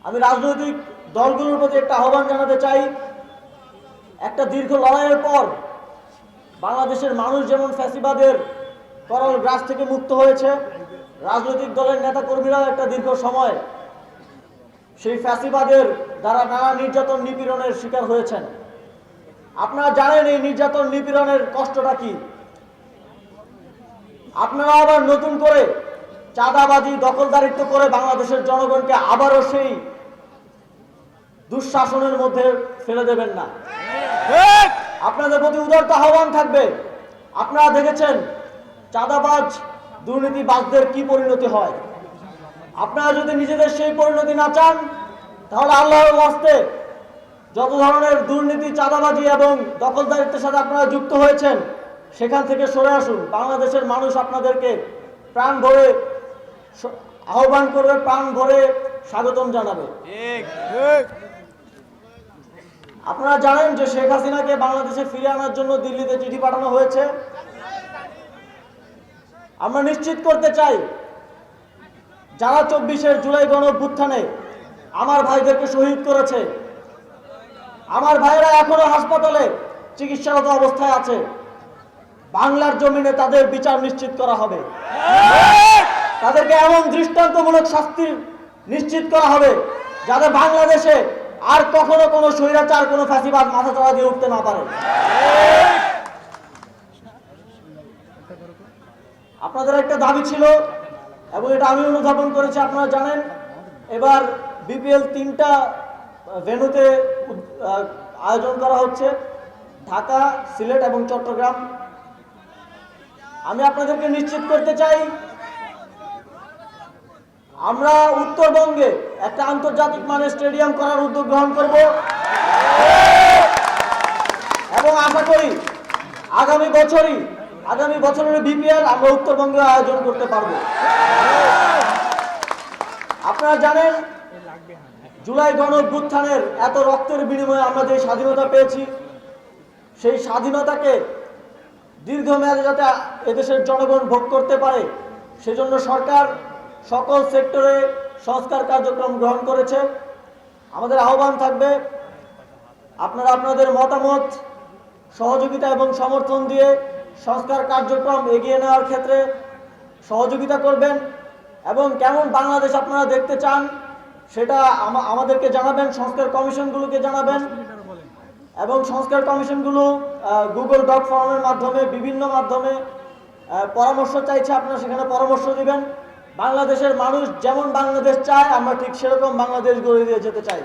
আমি রাজনৈতিক দলগুলোর প্রতি একটা আহ্বান জানাতে চাই, একটা দীর্ঘ লড়াইয়ের পর বাংলাদেশের মানুষ যেমন ফ্যাসিবাদের করল গ্রাস থেকে মুক্ত হয়েছে, রাজনৈতিক দলের নেতাকর্মীরাও একটা দীর্ঘ সময় সেই ফ্যাসিবাদের দ্বারা নানা নির্যাতন নিপীড়নের শিকার হয়েছেন। আপনারা জানেন এই নির্যাতন নিপীড়নের কষ্টটা কি। আপনারা আবার নতুন করে চাঁদাবাজি দখলদারিত্ব করে বাংলাদেশের জনগণকে আবারও সেই দুঃশাসনের মধ্যে ফেলে দেবেন না। আপনাদের প্রতি উদারতা আহ্বান থাকবে। আপনারা দেখেছেন চাঁদাবাজ দুর্নীতিবাজদের কি পরিণতি হয়। আপনারা যদি নিজেদের সেই পরিণতি না চান, তাহলে আল্লাহর ওয়াস্তে যত ধরনের দুর্নীতি, চাঁদাবাজি এবং দখলদারিত্বের সাথে আপনারা যুক্ত হয়েছেন, সেখান থেকে সরে আসুন। বাংলাদেশের মানুষ আপনাদেরকে প্রাণ ভরে আহ্বান করবে, প্রাণ ভরে স্বাগতম জানাবে। আপনারা জানেন যে শেখ হাসিনাকে বাংলাদেশে ফিরিয়ে আনার জন্য দিল্লিতে চিঠি পাঠানো হয়েছে। আমরা নিশ্চিত করতে চাই, যারা 24 জুলাই গণঅভ্যুত্থানে আমার ভাইদেরকে শহীদ করেছে, আমার ভাইরা এখনো হাসপাতালে চিকিৎসারত অবস্থায় আছে, বাংলার জমিনে তাদের বিচার নিশ্চিত করা হবে। তাদেরকে এমন দৃষ্টান্তমূলক শাস্তি নিশ্চিত করা হবে যাতে বাংলাদেশে আর কখনো কোনো স্বৈরাচার, কোনো ফ্যাসিবাদ মাথাচাড়া দিয়ে উঠতে না পারে। আপনাদের একটা দাবি ছিল এবং এটা আমি অনুধাবন করেছি। আপনারা জানেন এবার বিপিএল 3টা ভেন্যুতে আয়োজন করা হচ্ছে, ঢাকা, সিলেট এবং চট্টগ্রাম। আমি আপনাদেরকে নিশ্চিত করতে চাই, আমরা উত্তরবঙ্গে একটা আন্তর্জাতিক মানের স্টেডিয়াম করার উদ্যোগ গ্রহণ করব এবং আশা করি আগামী বছরের বিপিএল আমরা উত্তরবঙ্গে আয়োজন করতে পারব। আপনারা জানেন জুলাই গণঅভ্যুত্থানের এত রক্তের বিনিময়ে আমরা যে স্বাধীনতা পেয়েছি, সেই স্বাধীনতাকে দীর্ঘমেয়াদে যাতে এদেশের জনগণ ভোগ করতে পারে, সেজন্য সরকার সকল সেক্টরে সংস্কার কার্যক্রম গ্রহণ করেছে। আমাদের আহ্বান থাকবে, আপনারা আপনাদের মতামত, সহযোগিতা এবং সমর্থন দিয়ে সংস্কার কার্যক্রম এগিয়ে নেওয়ার ক্ষেত্রে সহযোগিতা করবেন এবং কেমন বাংলাদেশ আপনারা দেখতে চান সেটা আমাদেরকে জানাবেন, সংস্কার কমিশনগুলোকে জানাবেন এবং সংস্কার কমিশনগুলো গুগল ডক ফর্মের মাধ্যমে, বিভিন্ন মাধ্যমে পরামর্শ চাইছে, আপনারা সেখানে পরামর্শ দিবেন। বাংলাদেশের মানুষ যেমন বাংলাদেশ চায়, আমরা ঠিক সেরকম বাংলাদেশ গড়ে দিয়ে যেতে চাই।